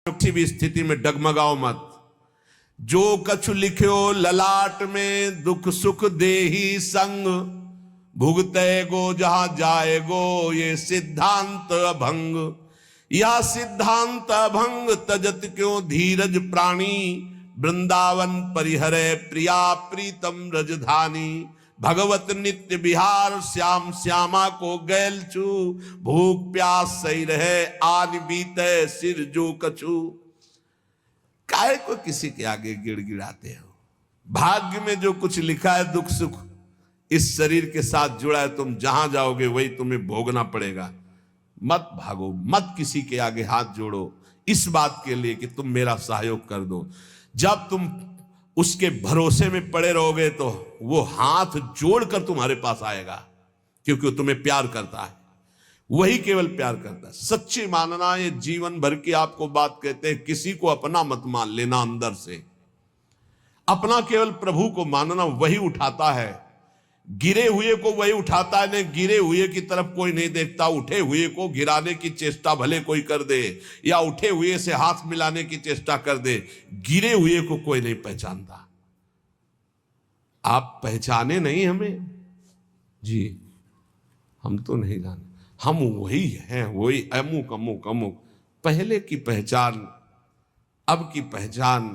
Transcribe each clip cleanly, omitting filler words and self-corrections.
किसी भी स्थिति में डगमगाओ मत। जो कछु लिख्यो ललाट में दुख सुख देही संग, भुगते गो जहां जाएगो ये सिद्धांत अभंग। या सिद्धांत अभंग तजत क्यों धीरज प्राणी, वृंदावन परिहरे प्रिया प्रीतम रजधानी। भगवत नित्य विहार श्याम श्यामा को गैल छू, भूख प्यास सही रहे आन बीते सिर जो कछु। काहे को किसी के आगे गिड़गिड़ाते हो? भाग्य में जो कुछ लिखा है दुख सुख इस शरीर के साथ जुड़ा है, तुम जहां जाओगे वही तुम्हें भोगना पड़ेगा। मत भागो, मत किसी के आगे हाथ जोड़ो इस बात के लिए कि तुम मेरा सहयोग कर दो। जब तुम उसके भरोसे में पड़े रहोगे तो वो हाथ जोड़कर तुम्हारे पास आएगा, क्योंकि वो तुम्हें प्यार करता है, वही केवल प्यार करता है। सच्ची मानना, ये जीवन भर की आपको बात कहते हैं, किसी को अपना मत मान लेना। अंदर से अपना केवल प्रभु को मानना, वही उठाता है। गिरे हुए को वही उठाता है, नहीं गिरे हुए की तरफ कोई नहीं देखता। उठे हुए को गिराने की चेष्टा भले कोई कर दे, या उठे हुए से हाथ मिलाने की चेष्टा कर दे, गिरे हुए को कोई नहीं पहचानता। आप पहचाने नहीं हमें जी, हम तो नहीं जाने, हम वही हैं, वही अमुक अमुक अमुक। पहले की पहचान अब की पहचान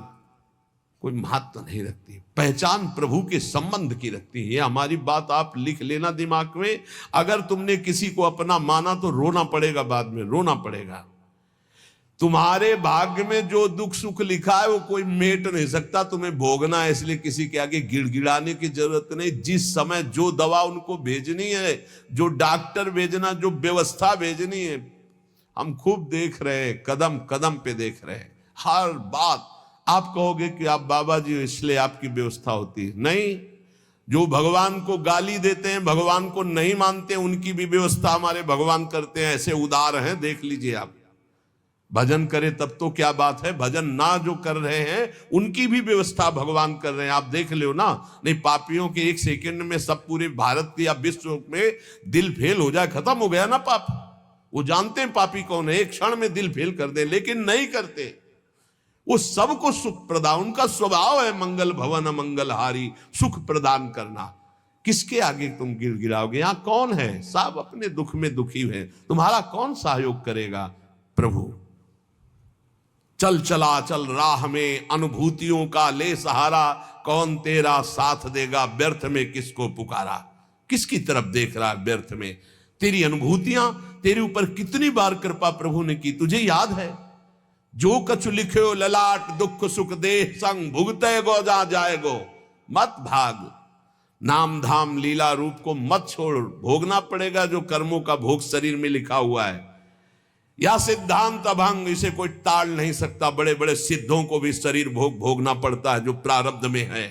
कोई महत्व नहीं रखती। पहचान प्रभु के संबंध की रखती है। हमारी बात आप लिख लेना दिमाग में। अगर तुमने किसी को अपना माना तो रोना पड़ेगा, बाद में रोना पड़ेगा। तुम्हारे भाग्य में जो दुख सुख लिखा है वो कोई मेट नहीं सकता, तुम्हें भोगना है। इसलिए किसी के आगे गिड़गिड़ाने की जरूरत नहीं। जिस समय जो दवा उनको भेजनी है, जो डॉक्टर भेजना, जो व्यवस्था भेजनी है, हम खूब देख रहे हैं, कदम कदम पे देख रहे हैं। हर बात आप कहोगे कि आप बाबा जी इसलिए आपकी व्यवस्था होती है, नहीं। जो भगवान को गाली देते हैं, भगवान को नहीं मानते, उनकी भी व्यवस्था हमारे भगवान करते हैं। ऐसे उदार हैं, देख लीजिए आप। भजन करे तब तो क्या बात है, भजन ना जो कर रहे हैं उनकी भी व्यवस्था भगवान कर रहे हैं। आप देख लो ना। नहीं, पापियों के एक सेकंड में सब पूरे भारत के या विश्व में दिल फेल हो जाए, खत्म हो गया ना पाप। वो जानते हैं पापी कौन है, एक क्षण में दिल फेल कर दे, लेकिन नहीं करते। वो सबको सुख प्रदान, उनका स्वभाव है मंगल भवन मंगलहारी, सुख प्रदान करना। किसके आगे तुम गिड़गिड़ाओगे? यहां कौन है? सब अपने दुख में दुखी है, तुम्हारा कौन सहयोग करेगा? प्रभु। चल चला चल राह में अनुभूतियों का ले सहारा, कौन तेरा साथ देगा व्यर्थ में किसको पुकारा। किसकी तरफ देख रहा है व्यर्थ में? तेरी अनुभूतियां, तेरे ऊपर कितनी बार कृपा प्रभु ने की, तुझे याद है? जो कछु लिख्यो ललाट दुख सुख देह संग, भुगते गो जा जाएगो। मत भाग, नाम धाम लीला रूप को मत छोड़, भोगना पड़ेगा जो कर्मों का भोग शरीर में लिखा हुआ है। या सिद्धांत अभंग, इसे कोई टाल नहीं सकता। बड़े बड़े सिद्धों को भी शरीर भोग भोगना पड़ता है जो प्रारब्ध में है।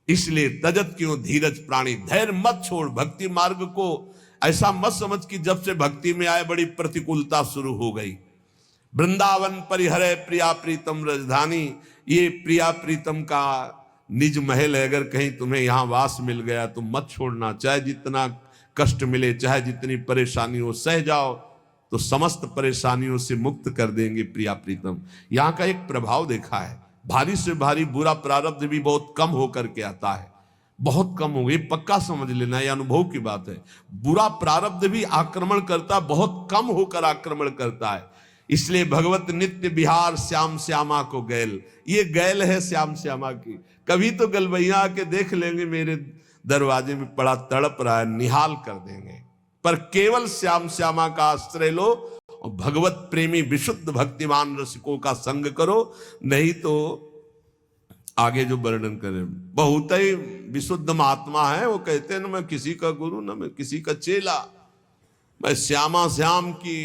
इसलिए तजत क्यों धीरज प्राणी, धैर्य मत छोड़। भक्ति मार्ग को ऐसा मत समझ कि जब से भक्ति में आए बड़ी प्रतिकूलता शुरू हो गई। वृंदावन परिहरे प्रिया प्रीतम रजधानी, ये प्रिया प्रीतम का निज महल है। अगर कहीं तुम्हें यहां वास मिल गया तो मत छोड़ना। चाहे जितना कष्ट मिले, चाहे जितनी परेशानी हो, सह जाओ तो समस्त परेशानियों से मुक्त कर देंगे प्रिया प्रीतम। यहां का एक प्रभाव देखा है, भारी से भारी बुरा प्रारब्ध भी बहुत कम होकर के आता है। बहुत कम हो गई, पक्का समझ लेना, यह अनुभव की बात है। बुरा प्रारब्ध भी आक्रमण करता, बहुत कम होकर आक्रमण करता है। इसलिए भगवत नित्य विहार श्याम श्यामा को गैल, ये गैल है श्याम श्यामा की। कभी तो गलबैया आके देख लेंगे, मेरे दरवाजे में पड़ा तड़प रहा है, निहाल कर देंगे। पर केवल श्याम श्यामा का आश्रय लो और भगवत प्रेमी विशुद्ध भक्तिमान रसिकों का संग करो। नहीं तो आगे जो वर्णन करें, बहुत ही विशुद्ध महात्मा है, वो कहते हैं ना, मैं किसी का गुरु ना मैं किसी का चेला, मैं श्यामा श्याम की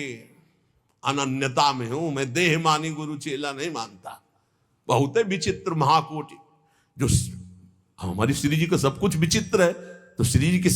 अनन्यता में हूं, मैं देह मानी गुरु चेला नहीं मानता। बहुत ही विचित्र महाकोटि। जो हमारी श्री जी का सब कुछ विचित्र है, तो श्री जी की